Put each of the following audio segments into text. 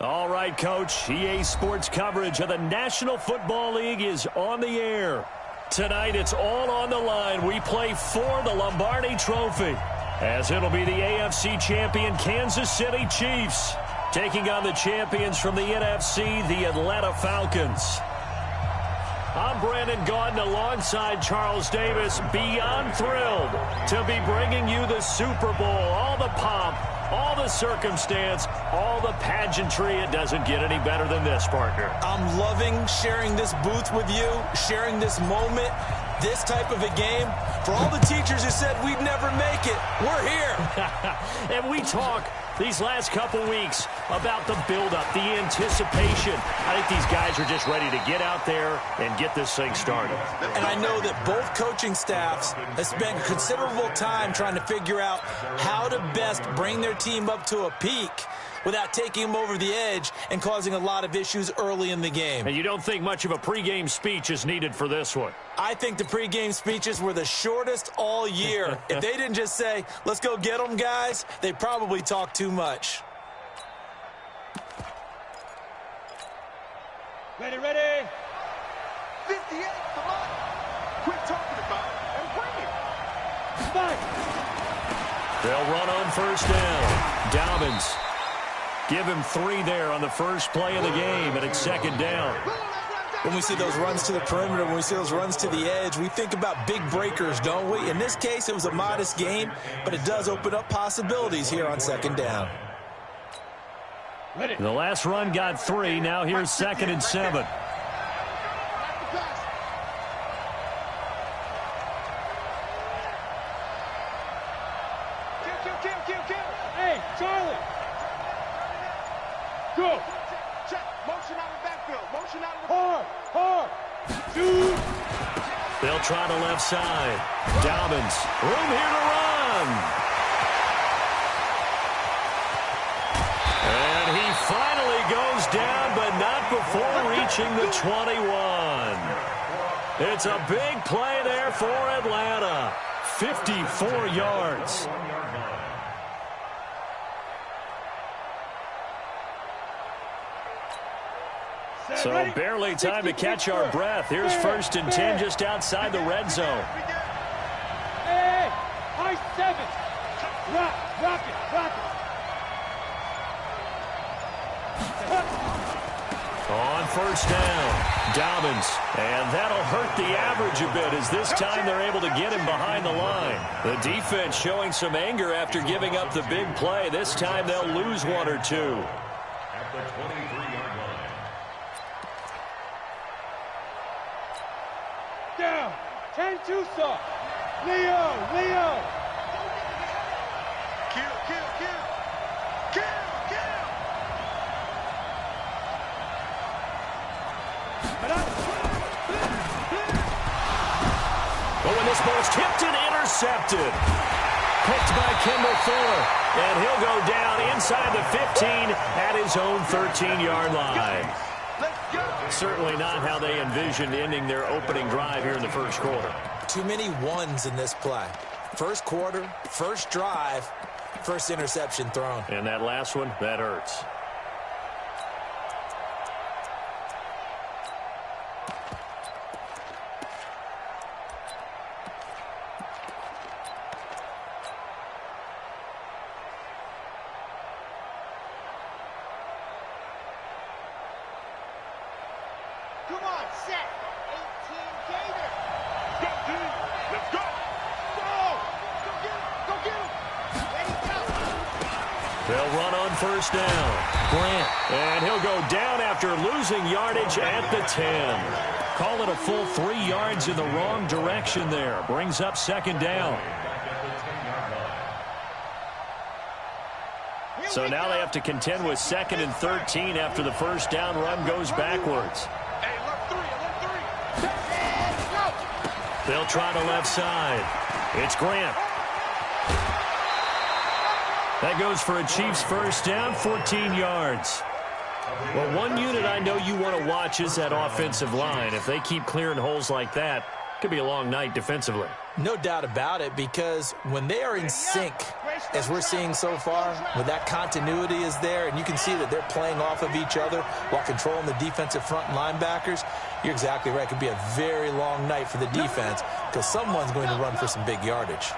All right, Coach. EA Sports coverage of the National Football League is on the air. Tonight, it's all on the line. We play for the Lombardi Trophy, as it'll be the AFC champion Kansas City Chiefs taking on the champions from the NFC, the Atlanta Falcons. I'm Brandon Gaudin alongside Charles Davis, beyond thrilled to be bringing you the Super Bowl. All the pomp, all the circumstance, all the pageantry. It doesn't get any better than this, partner. I'm loving sharing this booth with you, sharing this moment, this type of a game. For all the teachers who said we'd never make it, we're here. And we talk these last couple weeks about the buildup, the anticipation. I think these guys are just ready to get out there and get this thing started. And I know that both coaching staffs have spent considerable time trying to figure out how to best bring their team up to a peak without taking them over the edge and causing a lot of issues early in the game. And you don't think much of a pregame speech is needed for this one? I think the pregame speeches were the shortest all year. If they didn't just say, let's go get them, guys, they probably talked too much. Ready, ready. 58, come on. Quit talking about it and bring it. Spike. They'll run on first down. Dobbins. Give him 3 there on the first play of the game, and it's second down. When we see those runs to the perimeter, when we see those runs to the edge, we think about big breakers, don't we? In this case, it was a modest game, but it does open up possibilities here on second down. The last run got 3. Now here's second and 7. Hey, Charlie. Go. Check. Motion out of the backfield. Motion out of the Hard. Shoot. They'll try the left side. Dobbins. Room here to run. And he finally goes down, but not before reaching the 21. It's a big play there for Atlanta. 54 yards. So barely time to catch our breath. Here's first and 10 just outside the red zone. Hey, high 7. Rock it. On first down, Dobbins. And that'll hurt the average a bit, as this time they're able to get him behind the line. The defense showing some anger after giving up the big play. This time they'll lose 1 or 2. At the 23-yard line. Down. 10-2 soft. Leo. Kill. But when this ball's tipped and intercepted. Picked by Kendall Fuller. And he'll go down inside the 15 at his own 13-yard line. Certainly not how they envisioned ending their opening drive here in the first quarter. Too many ones in this play. First quarter, first drive, first interception thrown. And that last one, that hurts. Come on, set. 18 Gator. Go, team. Let's go. Go get him. Ready, go. They'll run on first down. Grant. And he'll go down after losing yardage at the 10. Call it a full 3 yards in the wrong direction there. Brings up second down. So now they have to contend with second and 13 after the first down run goes backwards. Hey, look 3. They'll try the left side. It's Grant. That goes for a Chiefs first down, 14 yards. Well, one unit I know you want to watch is that offensive line. If they keep clearing holes like that, it could be a long night defensively. No doubt about it, because when they are in sync, as we're seeing so far, where that continuity is there, and you can see that they're playing off of each other while controlling the defensive front linebackers, you're exactly right. It could be a very long night for the defense because someone's going to run for some big yardage.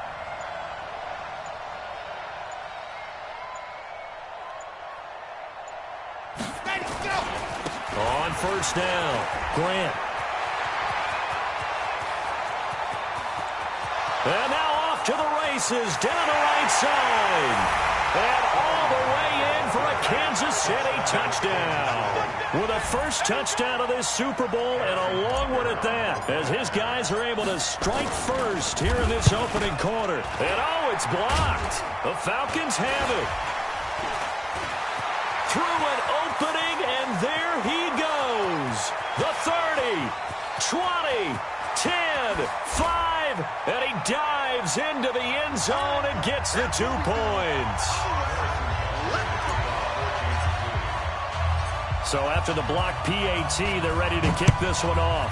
On first down, Grant. And now off to the races, down the right side. And all the way in for a Kansas City touchdown. With a first touchdown of this Super Bowl and a long one at that, as his guys are able to strike first here in this opening quarter. And oh, it's blocked. The Falcons have it. Through an opening, and there he goes. The 30, 20, 10, 5, and he dives into the end zone and gets the 2 points. So after the block PAT, they're ready to kick this one off.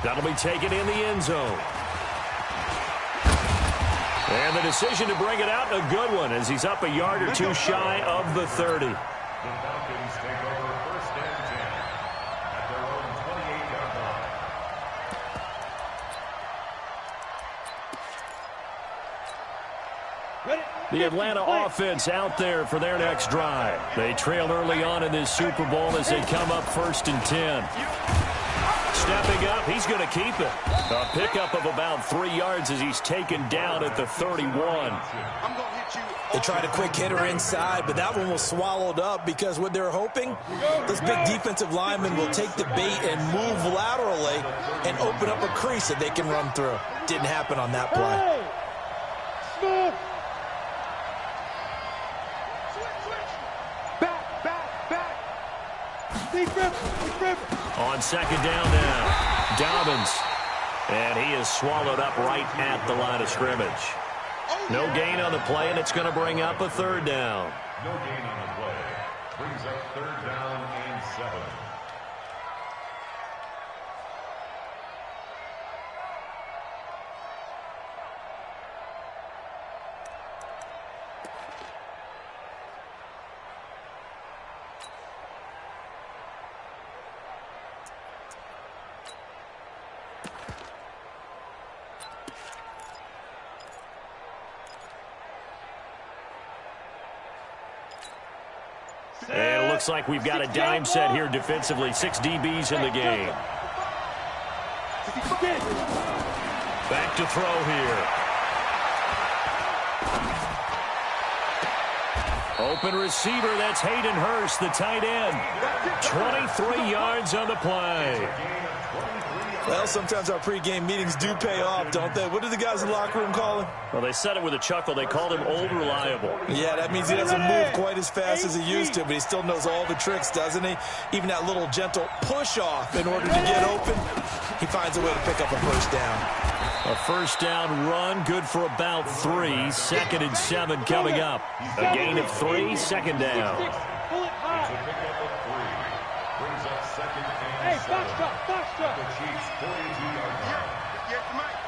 That'll be taken in the end zone. And the decision to bring it out, a good one, as he's up a yard or two shy of the 30. The Falcons take over first and 10 at their own 28-yard line. The Atlanta offense out there for their next drive. They trail early on in this Super Bowl as they come up first and 10. Stepping up, he's going to keep it. A pickup of about 3 yards as he's taken down at the 31. They tried a quick hitter inside, but that one was swallowed up because what they're hoping, this big defensive lineman will take the bait and move laterally and open up a crease that they can run through. Didn't happen on that play. On second down now, Dobbins. And he is swallowed up right at the line of scrimmage. No gain on the play, and it's going to bring up a third down. No gain on the play. Brings up third down and 7. And it looks like we've got a dime set here defensively. 6 DBs in the game. Back to throw here. Open receiver, that's Hayden Hurst, the tight end. 23 yards on the play. Well, sometimes our pregame meetings do pay off, don't they? What do the guys in the locker room call him? Well, they said it with a chuckle. They called him Old Reliable. Yeah, that means he doesn't move quite as fast as he used to, but he still knows all the tricks, doesn't he? Even that little gentle push-off in order to get open, he finds a way to pick up a first down. A first down run, good for about 3. 2nd and 7 coming up. A gain of 3, second down. It's a pickup of 3. Brings up second and 7. The Chiefs 42-yard line. Yes, Mike.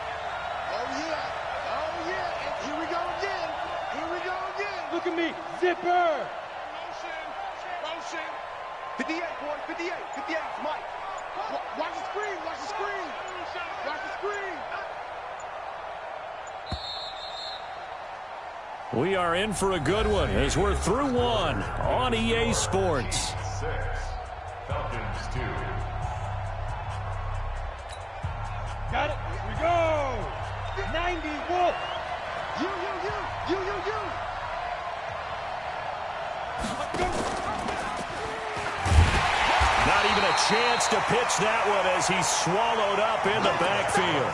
Oh, yeah. Oh, yeah. And here we go again. Here we go again. Look at me. Zipper. Motion. 58, boy. 58. 58. Mike. Watch the screen. Watch the screen. Watch the screen. We are in for a good one as we're through one on EA Sports. 6. Falcons 2. Got it. Here we go. 90 Wolf. You. Not even a chance to pitch that one as he's swallowed up in the backfield.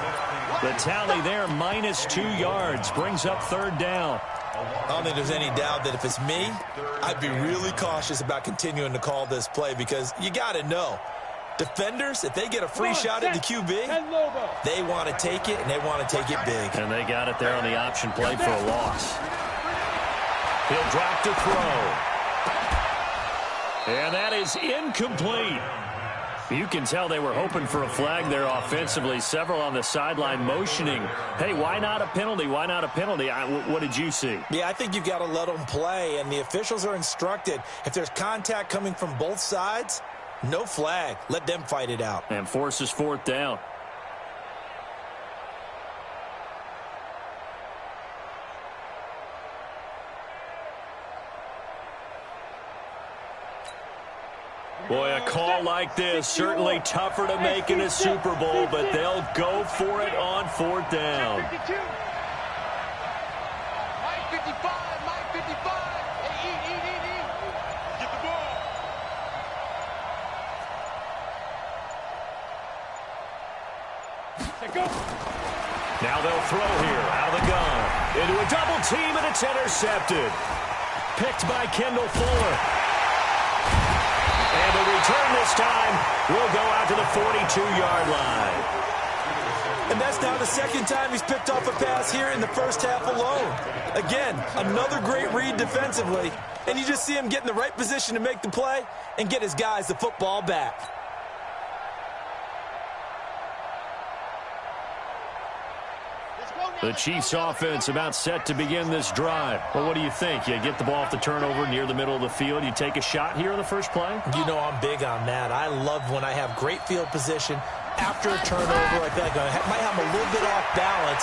The tally there, -2 yards, brings up third down. I don't think there's any doubt that if it's me, I'd be really cautious about continuing to call this play because you got to know, defenders, if they get a free shot at the QB, they want to take it, and they want to take it big. And they got it there on the option play for a loss. He'll drop to throw. And that is incomplete. You can tell they were hoping for a flag there offensively. Several on the sideline motioning, hey, why not a penalty? Why not a penalty? What did you see? Yeah, I think you've got to let them play, and the officials are instructed. If there's contact coming from both sides, no flag. Let them fight it out. And forces fourth down. Boy, a call like this, certainly tougher to make in a Super Bowl, but they'll go for it on fourth down. Mike 55, Mike 55. Hey, eat. Get the ball. Go. Now they'll throw here, out of the gun. Into a double team, and it's intercepted. Picked by Kendall Fuller. And the return this time will go out to the 42-yard line. And that's now the second time he's picked off a pass here in the first half alone. Again, another great read defensively, and you just see him get in the right position to make the play and get his guys the football back. The Chiefs offense about set to begin this drive. Well, what do you think? You get the ball off the turnover near the middle of the field. You take a shot here on the first play? You know I'm big on that. I love when I have great field position after a turnover. I feel like I might have a little bit off balance.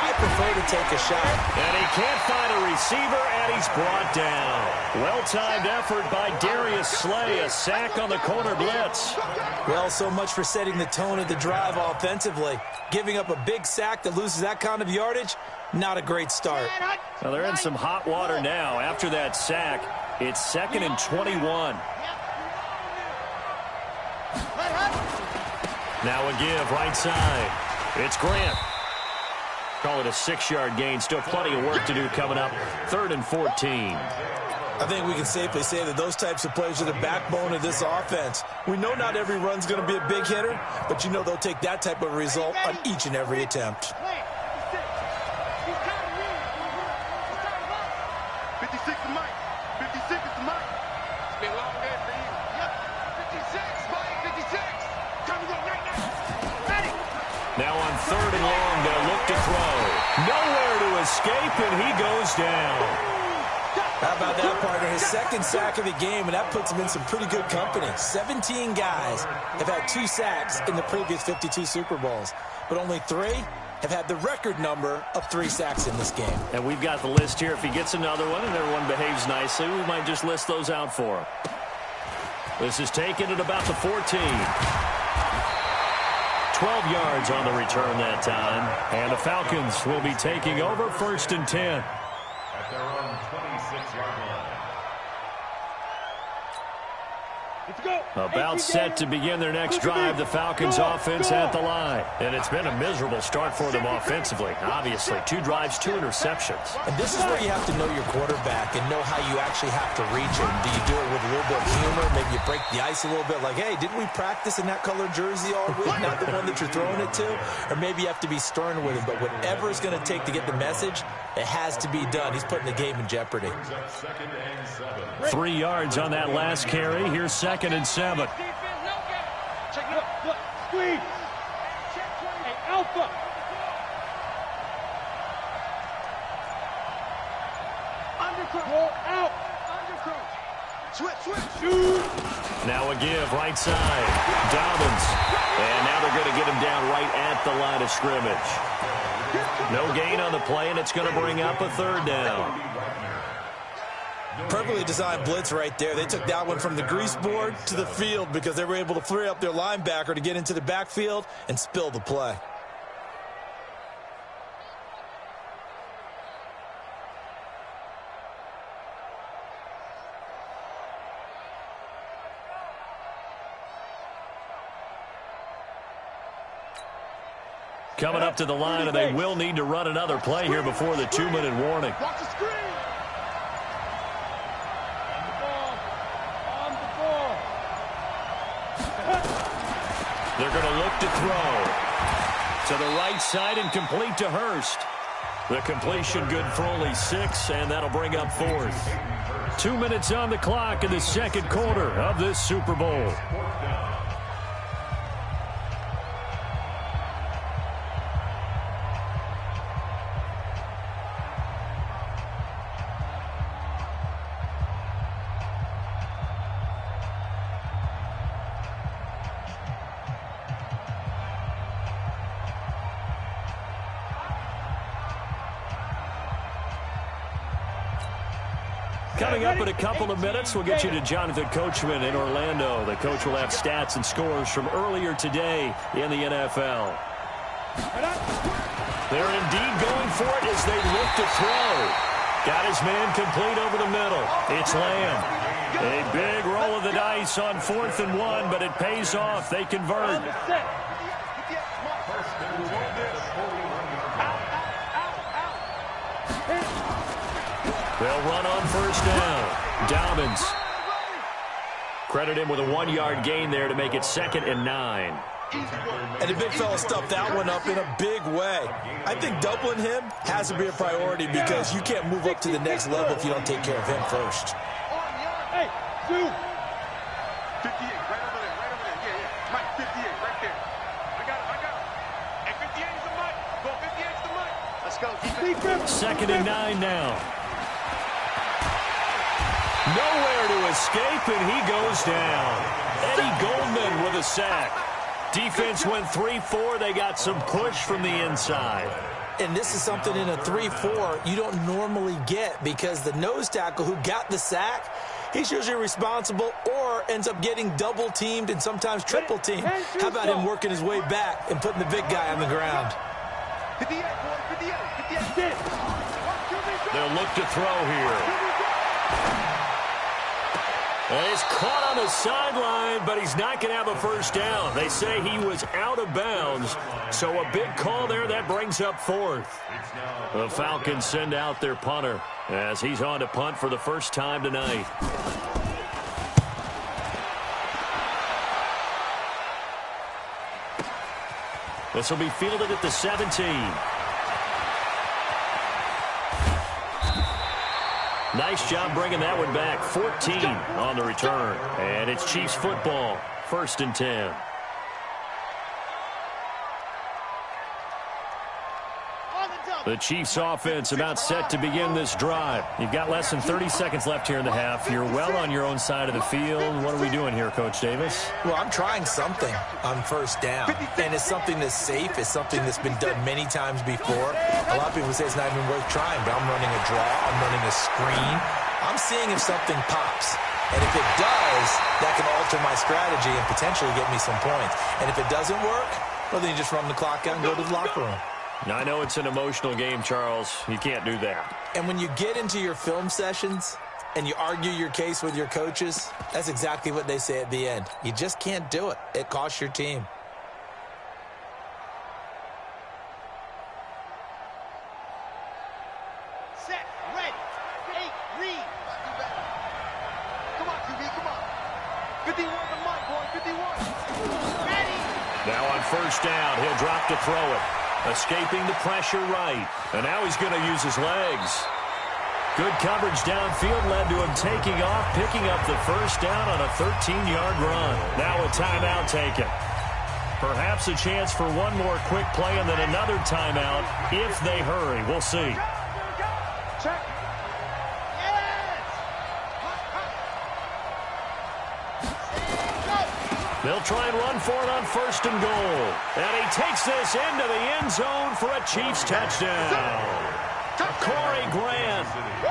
I prefer to take a shot. And he can't find a receiver, and he's brought down. Well-timed effort by Darius Slay. A sack on the corner blitz. Well, so much for setting the tone of the drive offensively. Giving up a big sack that loses that kind of yardage, not a great start. Well, they're in some hot water now. After that sack, it's 2nd and 21. Now a give right side. It's Grant. Call it a 6-yard gain. Still plenty of work to do coming up. 3rd and 14. I think we can safely say that those types of plays are the backbone of this offense. We know not every run's going to be a big hitter, but you know they'll take that type of result on each and every attempt. 56 to Mike. 56 is to Mike. It's been a long day for you. Yep. 56, Mike, 56. Time to go. Night. Ready. Now on 3rd and long, they'll look to throw. Nowhere to escape, and he goes down. How about that, partner? His second sack of the game, and that puts him in some pretty good company. 17 guys have had 2 sacks in the previous 52 Super Bowls, but only 3 have had the record number of 3 sacks in this game. And we've got the list here. If he gets another one and everyone behaves nicely, we might just list those out for him. This is taken at about the 14. 12 yards on the return that time. And the Falcons will be taking over 1st and 10. At their own 26-yard line. Let's go. About set to begin their next drive, the Falcons offense at the line. And it's been a miserable start for them offensively. Obviously, 2 drives, 2 interceptions. And this is where you have to know your quarterback and know how you actually have to reach him. Do you do it with a little bit of humor? Maybe you break the ice a little bit like, hey, didn't we practice in that colored jersey all week? Not the one that you're throwing it to? Or maybe you have to be stern with him. But whatever it's going to take to get the message, it has to be done. He's putting the game in jeopardy. 3 yards on that last carry. Here's 2nd and 7. Check it up. Look. Squeeze. Hey, Alpha. Undercoat. Roll out. Undercoat. Switch. Shoot. Now a give right side. Dobbins. And now they're going to get him down right at the line of scrimmage. No gain on the play, and it's going to bring up a 3rd down. Perfectly designed blitz right there. They took that one from the grease board to the field because they were able to free up their linebacker to get into the backfield and spill the play. Coming up to the line, and they will need to run another play here before the 2-minute warning. Watch the screen. On the ball. They're going to look to throw. To the right side and complete to Hurst. The completion good for only 6, and that'll bring up 4th. 2 minutes on the clock in the 2nd quarter of this Super Bowl. Coming up in a couple of minutes, we'll get you to Jonathan Coachman in Orlando. The coach will have stats and scores from earlier today in the NFL. They're indeed going for it as they look to throw. Got his man complete over the middle. It's Lamb. A big roll of the dice on 4th and 1, but it pays off. They convert. They'll run on 1st down. Dobbins. Credit him with a 1-yard gain there to make it 2nd and 9. And the big fella stuffed that one up in a big way. I think doubling him has to be a priority because you can't move up to the next level if you don't take care of him first. Hey, 2. 58, right over there, right over there. Yeah. Mike, 58, right there. I got it. And 58 is the Mike. Go, 58 is the Mike. Let's go. Defense. 2nd and 9 now. Nowhere to escape, and he goes down. Eddie Goldman with a sack. Defense went 3-4. They got some push from the inside. And this is something in a 3-4 you don't normally get because the nose tackle who got the sack, he's usually responsible or ends up getting double-teamed and sometimes triple-teamed. How about him working his way back and putting the big guy on the ground? 58, boy, 58. They'll look to throw here. And he's caught on the sideline, but he's not going to have a 1st down. They say he was out of bounds, so a big call there. That brings up 4th. The Falcons send out their punter as he's on to punt for the first time tonight. This will be fielded at the 17. Nice job bringing that one back. 14 on the return. And it's Chiefs football. 1st and 10. The Chiefs offense about set to begin this drive. You've got less than 30 seconds left here in the half. You're well on your own side of the field. What are we doing here, Coach Davis? Well, I'm trying something on 1st down. And it's something that's safe. It's something that's been done many times before. A lot of people say it's not even worth trying, but I'm running a draw. I'm running a screen. I'm seeing if something pops. And if it does, that can alter my strategy and potentially get me some points. And if it doesn't work, well, then you just run the clock out and go to the locker room. Now, I know it's an emotional game, Charles. You can't do that. And when you get into your film sessions and you argue your case with your coaches, that's exactly what they say at the end. You just can't do it. It costs your team. Set, ready, 8, read. Come on, QB, come on. 51 the Mike, boy, 51. Ready. Now on 1st down, he'll drop to throw it. Escaping the pressure right. And now he's going to use his legs. Good coverage downfield led to him taking off, picking up the 1st down on a 13-yard run. Now a timeout taken. Perhaps a chance for one more quick play and then another timeout if they hurry. We'll see. Check. They'll try and run for it on 1st and goal. And he takes this into the end zone for a Chiefs touchdown. Corey Grant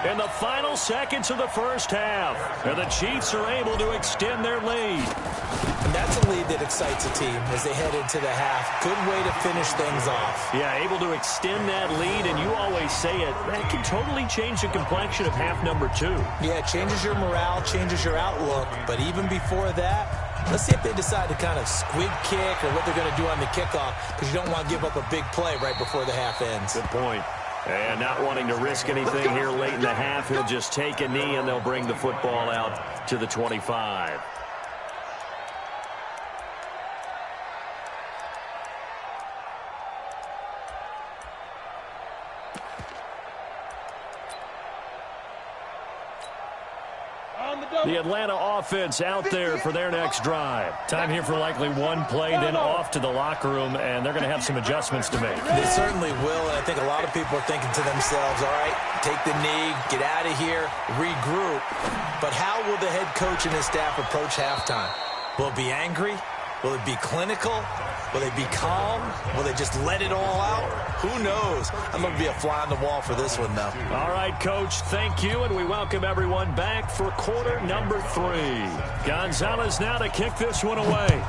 in the final seconds of the 1st half. And the Chiefs are able to extend their lead. And that's a lead that excites a team as they head into the half. Good way to finish things off. Yeah, able to extend that lead, and you always say it, that can totally change the complexion of half number 2. Yeah, it changes your morale, changes your outlook. But even before that, let's see if they decide to kind of squib kick or what they're going to do on the kickoff, because you don't want to give up a big play right before the half ends. Good point. And not wanting to risk anything here late in the half, he'll just take a knee, and they'll bring the football out to the 25. The Atlanta offense out there for their next drive. Time here for likely one play, then off to the locker room, and they're going to have some adjustments to make. They certainly will, and I think a lot of people are thinking to themselves, all right, take the knee, get out of here, regroup. But how will the head coach and his staff approach halftime? Will it be angry? Will it be clinical? Will they be calm? Will they just let it all out? Who knows? I'd love to be a fly on the wall for this one, though. All right, Coach, thank you, and we welcome everyone back for quarter number 3. Gonzalez now to kick this one away.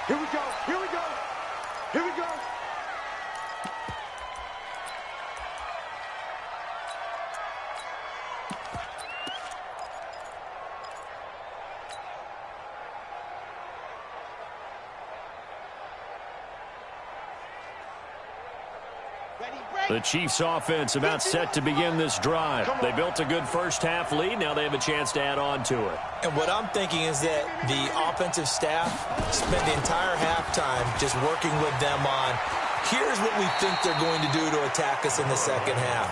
Here we go. Here we go. Here we go. The Chiefs offense about set to begin this drive. They built a good first half lead. Now they have a chance to add on to it. And what I'm thinking is that the offensive staff spent the entire halftime just working with them on, here's what we think they're going to do to attack us in the second half.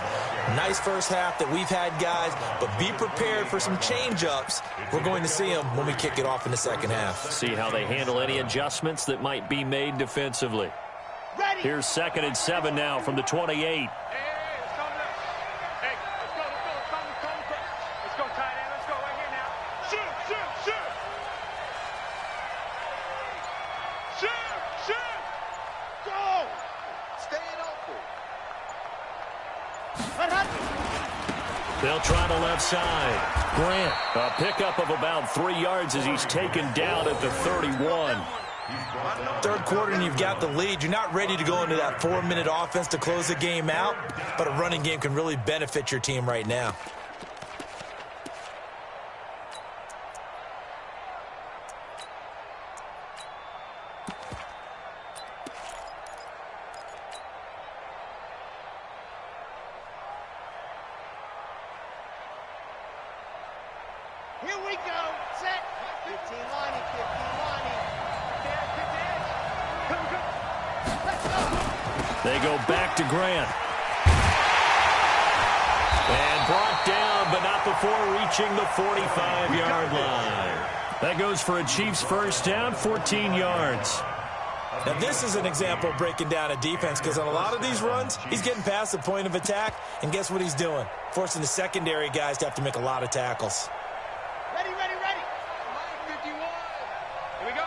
Nice first half that we've had, guys, but be prepared for some change-ups. We're going to see them when we kick it off in the second half. See how they handle any adjustments that might be made defensively. Here's 2nd and 7 now from the 28. Hey, let's go. Hey, let's go. Let's go, tight end. Let's go right here now. Shoot. Go. Stay open. They'll try the left side. Grant, a pickup of about 3 yards as he's taken down at the 31. Third quarter and you've got the lead. You're not ready to go into that 4-minute offense to close the game out, but a running game can really benefit your team right now. Here we go. Set. 15 lining. They go back to Grant. And brought down, but not before reaching the 45-yard line. That goes for a Chiefs first down, 14 yards. Now, this is an example of breaking down a defense, because on a lot of these runs, he's getting past the point of attack, and guess what he's doing? Forcing the secondary guys to have to make a lot of tackles. Ready. 51. Here we go.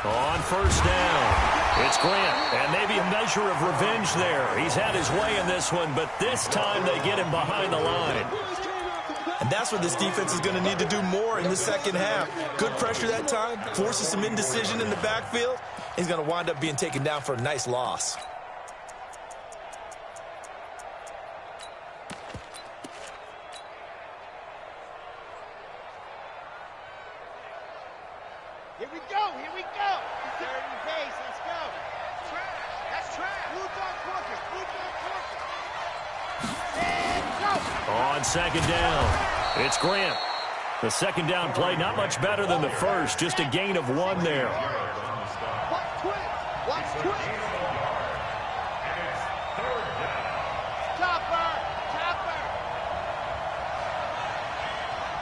On first down, it's Grant, and maybe a measure of revenge there. He's had his way in this one, but this time they get him behind the line. And that's what this defense is going to need to do more in the second half. Good pressure that time, forces some indecision in the backfield. He's going to wind up being taken down for a nice loss. Here we go. Third and pace. Let's go. Trash. That's trash. Blue dog quarter. And go. On second down, it's Grant. The second down play not much better than the first, just a gain of 1 there. Watch twins. Chopper.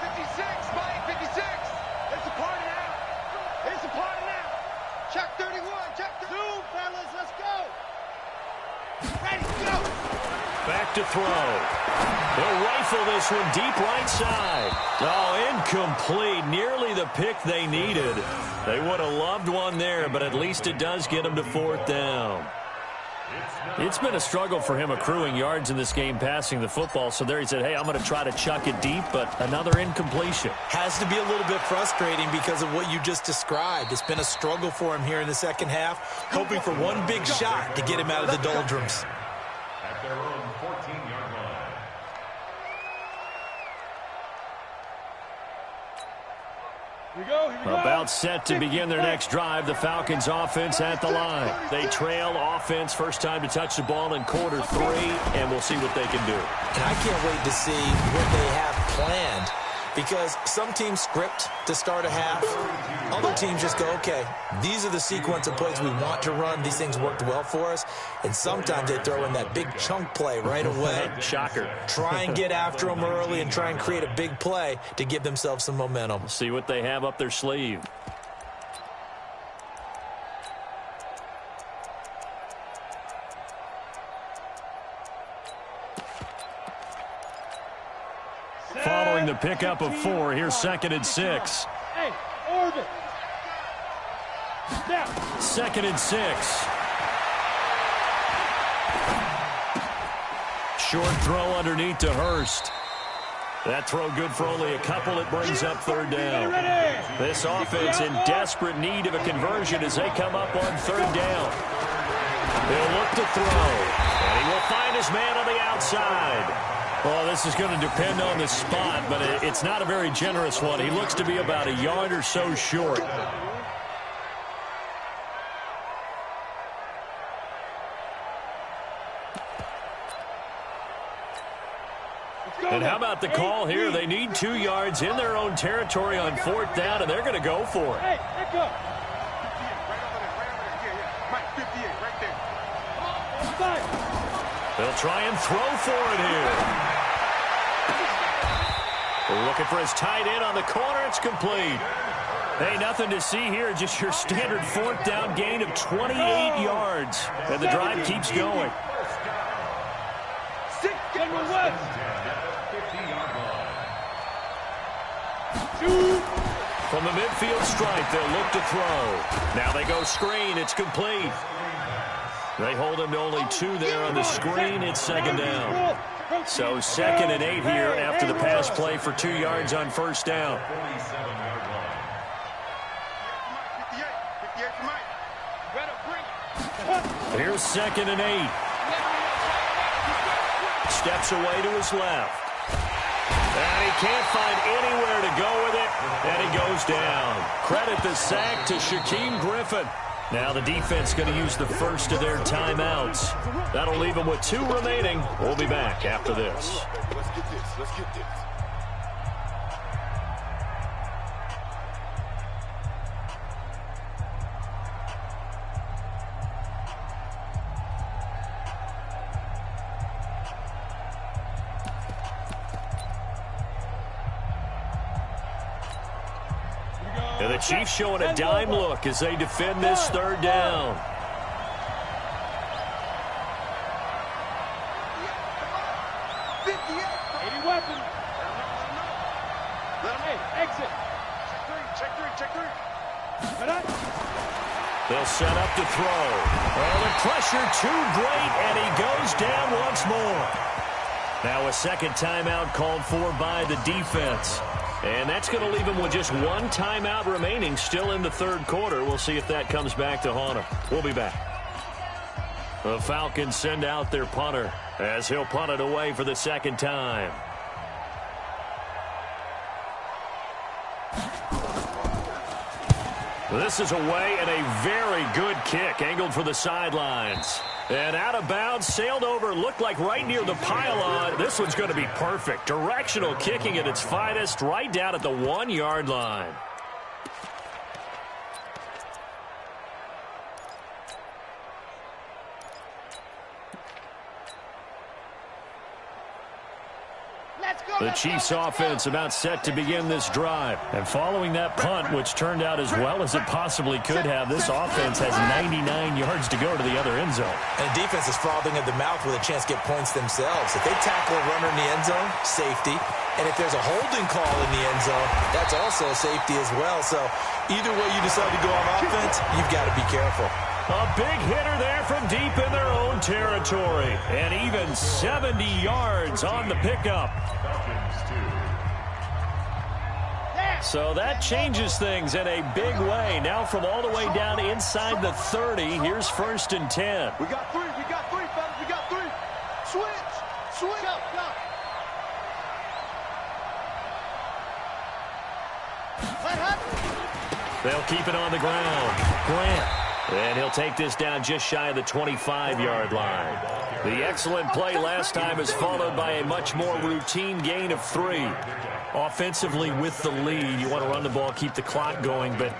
56, Mike, 56. It's a party now. Check 31, check 31. Zoom, fellas. Let's go. Ready, go. Back to throw. They'll rifle this one deep right side. Oh, incomplete. Nearly the pick they needed. They would have loved one there, but at least it does get them to 4th down. It's been a struggle for him accruing yards in this game passing the football. So there he said, hey, I'm going to try to chuck it deep, but another incompletion. Has to be a little bit frustrating because of what you just described. It's been a struggle for him here in the second half, hoping for one big shot to get him out of the doldrums. At their own 14-yard line. Here we go. About set to begin their next drive. The Falcons offense at the line. They trail offense, first time to touch the ball in quarter 3, and we'll see what they can do. And I can't wait to see what they have planned, because some teams script to start a half. Other teams just go, okay, these are the sequence of plays we want to run. These things worked well for us. And sometimes they throw in that big chunk play right away. Shocker. Try and get after them early and try and create a big play to give themselves some momentum. See what they have up their sleeve. following the pickup of 4. Here's 2nd and 6. Hey, orbit. Step. 2nd and 6. Short throw underneath to Hurst. That throw good for only a couple. It brings up 3rd down. This offense in desperate need of a conversion as they come up on 3rd down. He'll look to throw, and he will find his man on the outside. Well, this is going to depend on the spot, but it's not a very generous one. He looks to be about a yard or so short. And how about the call here? They need 2 yards in their own territory on 4th down, and they're going to go for it. Hey, let go. They'll try and throw for it here. They're looking for his tight end on the corner. It's complete. Hey, nothing to see here. Just your standard 4th down gain of 28 yards. And the drive keeps going. From the midfield stripe, they'll look to throw. Now they go screen. It's complete. They hold him to only 2 there on the screen. It's 2nd down. So 2nd and 8 here after the pass play for 2 yards on 1st down. Here's 2nd and 8. Steps away to his left. And he can't find anywhere to go with it, and he goes down. Credit the sack to Shaquem Griffin. Now the defense going to use the first of their timeouts. That'll leave them with 2 remaining. We'll be back after this. Let's get this. Let's get this. And the Chiefs showing a dime look as they defend this 3rd down. They'll set up to throw. Oh, the pressure too great, and he goes down once more. Now a 2nd timeout called for by the defense. And that's going to leave him with just 1 timeout remaining still in the 3rd quarter. We'll see if that comes back to haunt him. We'll be back. The Falcons send out their punter as he'll punt it away for the 2nd time. This is away and a very good kick angled for the sidelines. And out of bounds, sailed over, looked like right near the pylon. This one's going to be perfect. Directional kicking at its finest, right down at the 1-yard line. The Chiefs offense about set to begin this drive. And following that punt, which turned out as well as it possibly could have, this offense has 99 yards to go to the other end zone. And the defense is frothing at the mouth with a chance to get points themselves. If they tackle a runner in the end zone, safety. And if there's a holding call in the end zone, that's also a safety as well. So either way you decide to go on offense, you've got to be careful. A big hitter there from deep in their own territory. And even 70 yards on the pickup. So that changes things in a big way. Now from all the way down inside the 30, here's 1st and 10. We got 3, fellas, we got 3. Switch. Go. They'll keep it on the ground. Grant. And he'll take this down just shy of the 25-yard line. The excellent play last time is followed by a much more routine gain of 3. Offensively with the lead, you want to run the ball, keep the clock going, but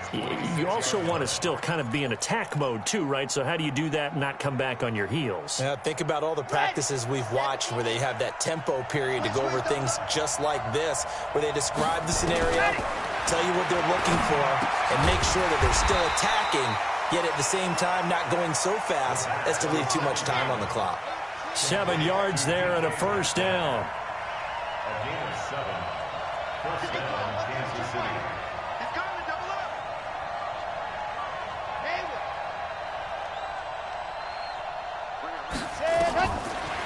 you also want to still kind of be in attack mode too, right? So how do you do that and not come back on your heels? Yeah, think about all the practices we've watched where they have that tempo period to go over things just like this, where they describe the scenario, tell you what they're looking for, and make sure that they're still attacking, yet at the same time not going so fast as to leave too much time on the clock. 7 yards there and a 1st down. First down, Kansas City. He's coming to double up.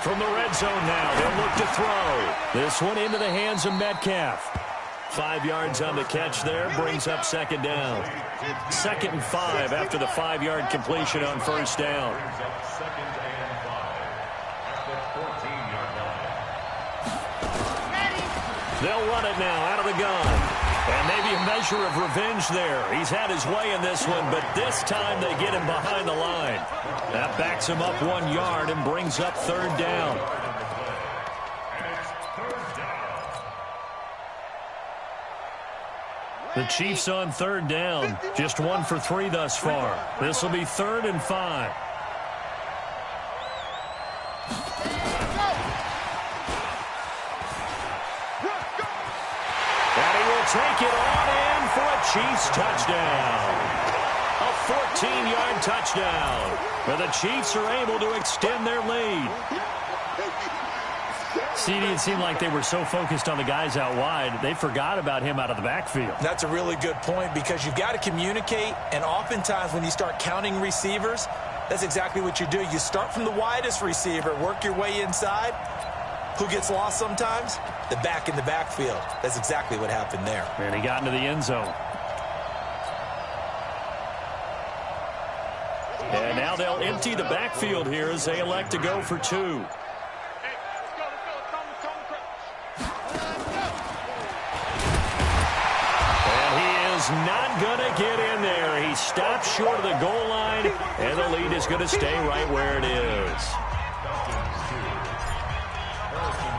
From the red zone now, they'll look to throw. This one into the hands of Metcalf. 5 yards on the catch there, brings up second down. 2nd and 5 after the 5-yard completion on first down. Brings up 2nd and 5 at the 14-yard line. They'll run it now out of the gun. And maybe a measure of revenge there. He's had his way in this one, but this time they get him behind the line. That backs him up 1 yard and brings up third down. And it's third down. The Chiefs on third down. Just 1 for 3 thus far. This will be 3rd and 5. Take it on in for a Chiefs touchdown. A 14-yard touchdown. Where the Chiefs are able to extend their lead. CD, it seemed like they were so focused on the guys out wide, they forgot about him out of the backfield. That's a really good point because you've got to communicate, and oftentimes when you start counting receivers, that's exactly what you do. You start from the widest receiver, work your way inside. Who gets lost sometimes? The back in the backfield. That's exactly what happened there. And he got into the end zone. And now they'll empty the backfield here as they elect to go for 2. And he is not going to get in there. He stops short of the goal line, and the lead is going to stay right where it is.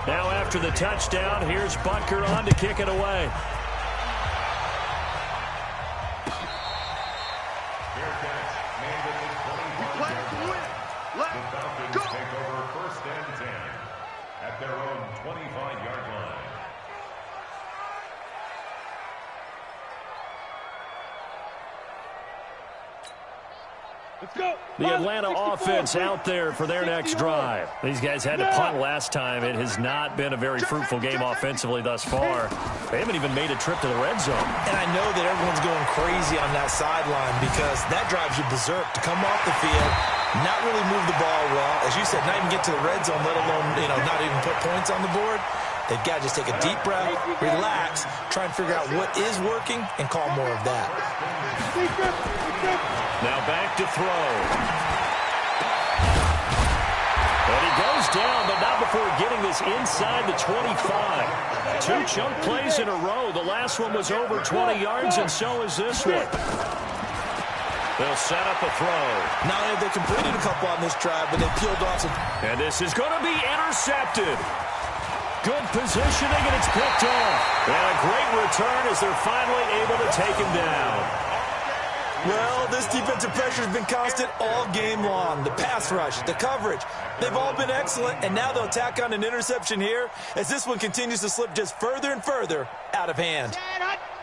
Now after the touchdown, here's Butker on to kick it away. Fair catch made at the 25-yard line. The Falcons take over 1st and 10 at their own 25-yard line. Let's go. The Atlanta offense out there for their next drive. These guys had to punt last time. It has not been a very fruitful game offensively thus far. They haven't even made a trip to the red zone. And I know that everyone's going crazy on that sideline because that drives you berserk to come off the field, not really move the ball well. As you said, not even get to the red zone, let alone, not even put points on the board. They've got to just take a deep breath, relax, try and figure out what is working, and call more of that. Now back to throw. And he goes down, but not before getting this inside the 25. 2 chunk plays in a row. The last one was over 20 yards, and so is this one. They'll set up a throw. Not only have they completed a couple on this drive, but they peeled off some. And this is going to be intercepted. Good positioning, and it's picked off. And a great return as they're finally able to take him down. Well, this defensive pressure has been constant all game long. The pass rush, the coverage, they've all been excellent, and now they'll tack on an interception here as this one continues to slip just further and further out of hand.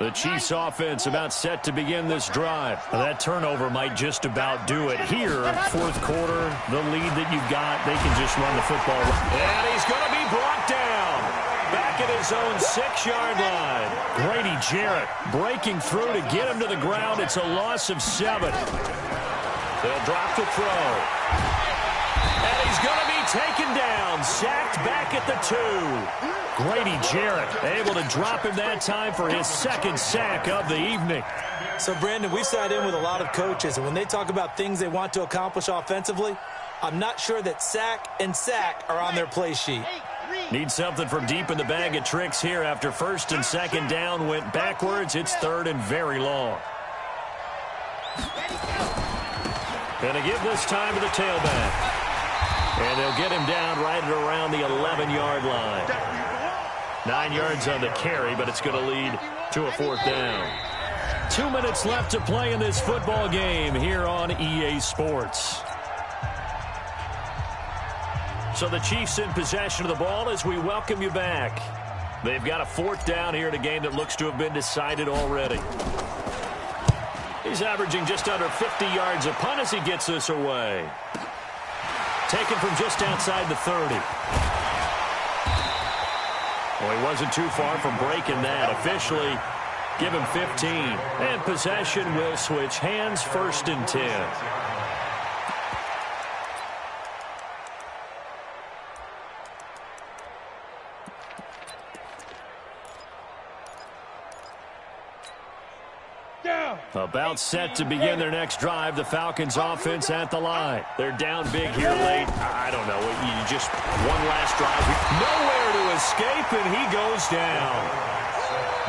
The Chiefs offense about set to begin this drive. That turnover might just about do it here. 4th quarter, the lead that you've got, they can just run the football. And he's going to be brought down. Back at his own 6-yard line. Grady Jarrett breaking through to get him to the ground. It's a loss of 7. They'll drop the throw. And he's going to be taken down. Sacked back at the 2. Grady Jarrett able to drop him that time for his 2nd sack of the evening. So, Brandon, we've sat in with a lot of coaches, and when they talk about things they want to accomplish offensively, I'm not sure that sack and sack are on their play sheet. Need something from deep in the bag of tricks here after 1st and 2nd down went backwards. It's 3rd and very long. Going to give this time to the tailback. And they'll get him down right at around the 11-yard line. 9 yards on the carry, but it's going to lead to a 4th down. 2 minutes left to play in this football game here on EA Sports. So the Chiefs in possession of the ball as we welcome you back. They've got a 4th down here in a game that looks to have been decided already. He's averaging just under 50 yards a punt as he gets this away. Taken from just outside the 30. Well, he wasn't too far from breaking that. Officially, give him 15. And possession will switch hands, 1st and 10. About set to begin their next drive. The Falcons offense at the line. They're down big here late. I don't know. You just one last drive. Nowhere to escape, and he goes down.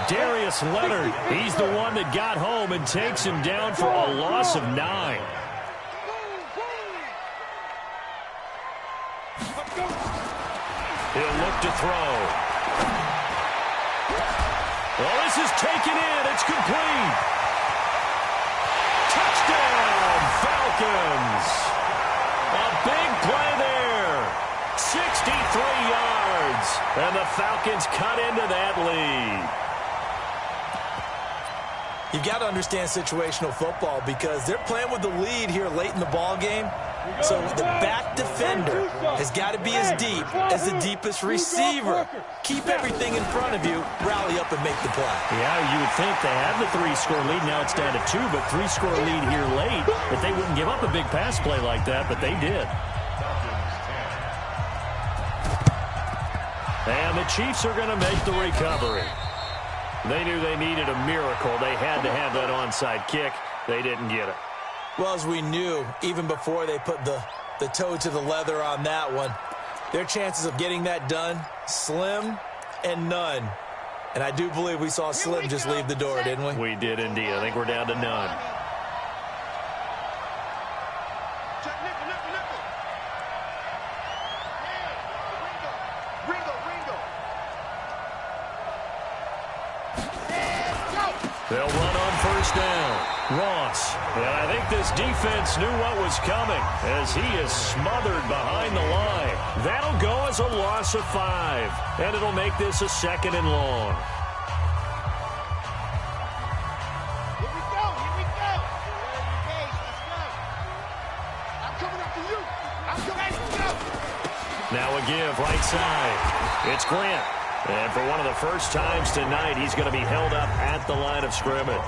Darius Leonard, he's the one that got home and takes him down for a loss of 9. He'll look to throw. Well, this is taken in. It's complete. Touchdown, Falcons. A big play there. 63 yards. And the Falcons cut into that lead. You've got to understand situational football because they're playing with the lead here late in the ball game. So the back defender has got to be as deep as the deepest receiver. Keep everything in front of you, rally up and make the play. Yeah, you would think they had the 3-score lead. Now it's down to 2, but 3-score lead here late. That they wouldn't give up a big pass play like that, but they did. And the Chiefs are going to make the recovery. They knew they needed a miracle. They had to have that onside kick. They didn't get it. Well, as we knew, even before they put the toe to the leather on that one, their chances of getting that done, slim and none. And I do believe we saw Slim just leave the door, didn't we? We did indeed. I think we're down to none. They'll run on 1st down. Ross. And I think this defense knew what was coming as he is smothered behind the line. That'll go as a loss of 5. And it'll make this a 2nd and long. Here we go. Here we go. Let's go. I'm coming up for you. I'm coming. Let's go. Now a give right side. It's Grant. And for one of the first times tonight, he's going to be held up at the line of scrimmage.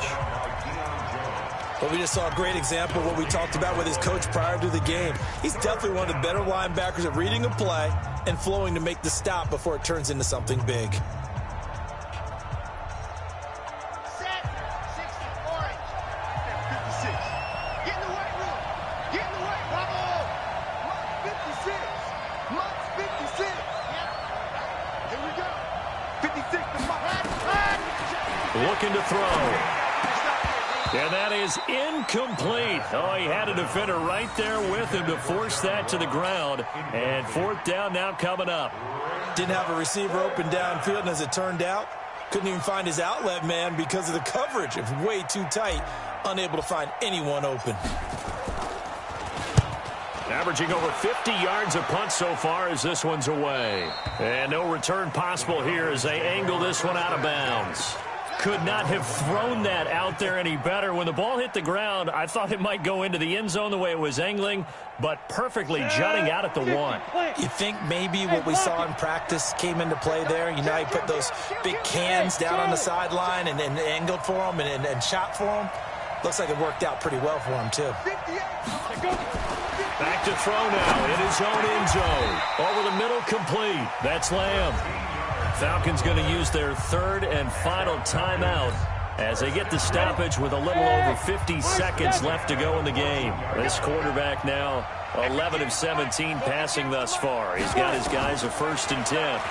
Well, we just saw a great example of what we talked about with his coach prior to the game. He's definitely one of the better linebackers at reading a play and flowing to make the stop before it turns into something big. Set. 60 orange. 56. Get in the weight room. Get in the weight. Bravo. 56. Mutz 56. Yep. Here we go. 56 to Mutz. Looking to throw. And that is incomplete. Oh, he had a defender right there with him to force that to the ground. And 4th down now coming up. Didn't have a receiver open downfield, and as it turned out, couldn't even find his outlet man because of the coverage. It was way too tight, unable to find anyone open. Averaging over 50 yards a punt so far as this one's away. And no return possible here as they angle this one out of bounds. Could not have thrown that out there any better. When the ball hit the ground, I thought it might go into the end zone the way it was angling, but perfectly jutting out at the 1. You think maybe what we saw in practice came into play there? You know, he put those big cans down on the sideline and angled for them and shot for them. Looks like it worked out pretty well for him, too. Back to throw now in his own end zone. Over the middle, complete. That's Lamb. Falcons going to use their 3rd and final timeout as they get the stoppage with a little over 50 seconds left to go in the game. This quarterback now 11 of 17 passing thus far. He's got his guys a 1st and 10.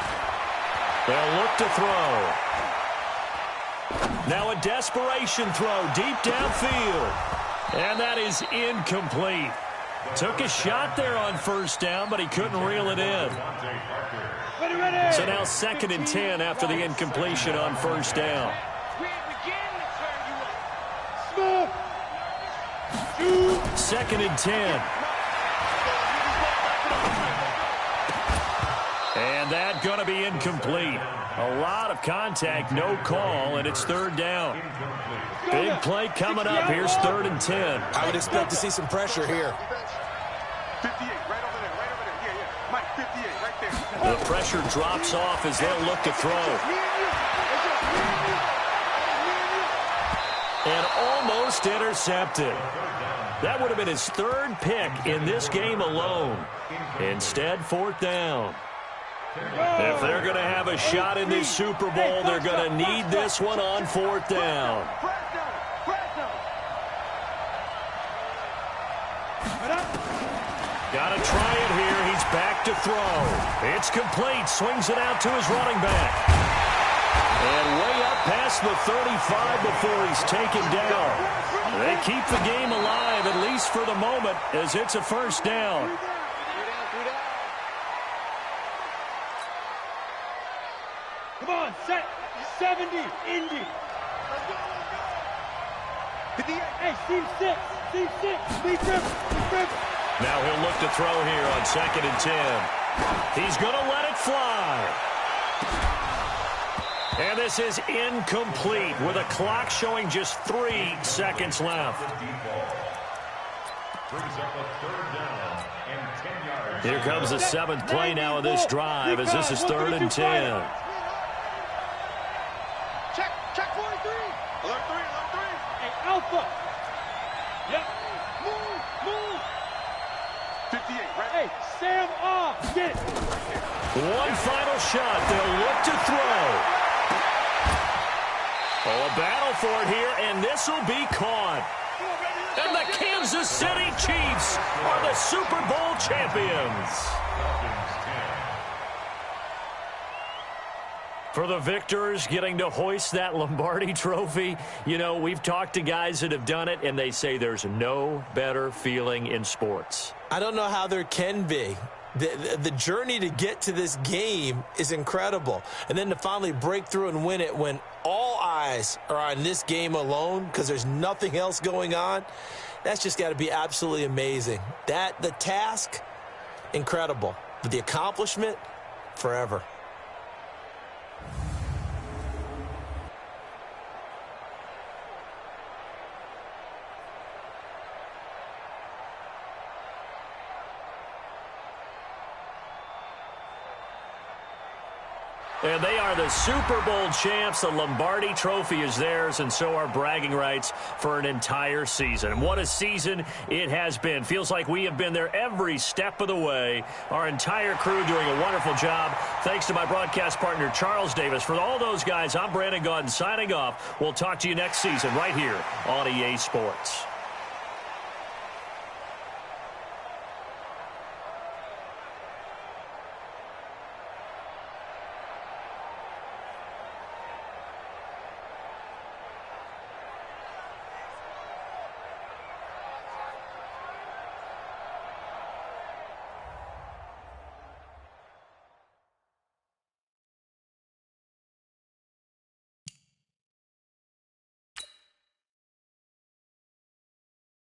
They'll look to throw. Now a desperation throw deep downfield. And that is incomplete. Took a shot there on 1st down, but he couldn't reel it in. So now 2nd and 10 after the incompletion on 1st down. 2nd and 10. And that going to be incomplete. A lot of contact, no call, and it's 3rd down. Big play coming up. Here's 3rd and 10. I would expect to see some pressure here. 58, right over there, right over there. Yeah, yeah. Mike, 58, right there. The pressure drops off as they'll look to throw. And almost intercepted. That would have been his third pick in this game alone. Instead, fourth down. If they're going to have a shot in this Super Bowl, they're going to need this one on fourth down. Got to try it here. He's back to throw. It's complete. Swings it out to his running back. And way up past the 35 before he's taken down. They keep the game alive, at least for the moment, as it's a first down. Come on, set. 70, Indy. Hey, seam 6, seam 6. Lead rip. Now he'll look to throw here on 2nd and 10. He's going to let it fly. And this is incomplete with a clock showing just 3 seconds left. Here comes the 7th play now of this drive as this is 3rd and 10. Check 43. Alert 3. Hey, Alpha. Yep. Move. 58, right? Hey, Sam off. Get it. One final shot. They'll look to throw. Oh, a battle for it here, and this will be caught. And the Kansas City Chiefs are the Super Bowl champions. For the victors, getting to hoist that Lombardi trophy, you know, we've talked to guys that have done it, and they say there's no better feeling in sports. I don't know how there can be. The journey to get to this game is incredible. And then to finally break through and win it when all eyes are on this game alone because there's nothing else going on, that's just got to be absolutely amazing. The task, incredible. But the accomplishment, forever. And they are the Super Bowl champs. The Lombardi trophy is theirs, and so are bragging rights for an entire season. And what a season it has been. Feels like we have been there every step of the way. Our entire crew doing a wonderful job. Thanks to my broadcast partner, Charles Davis. For all those guys, I'm Brandon Gaudin signing off. We'll talk to you next season right here on EA Sports.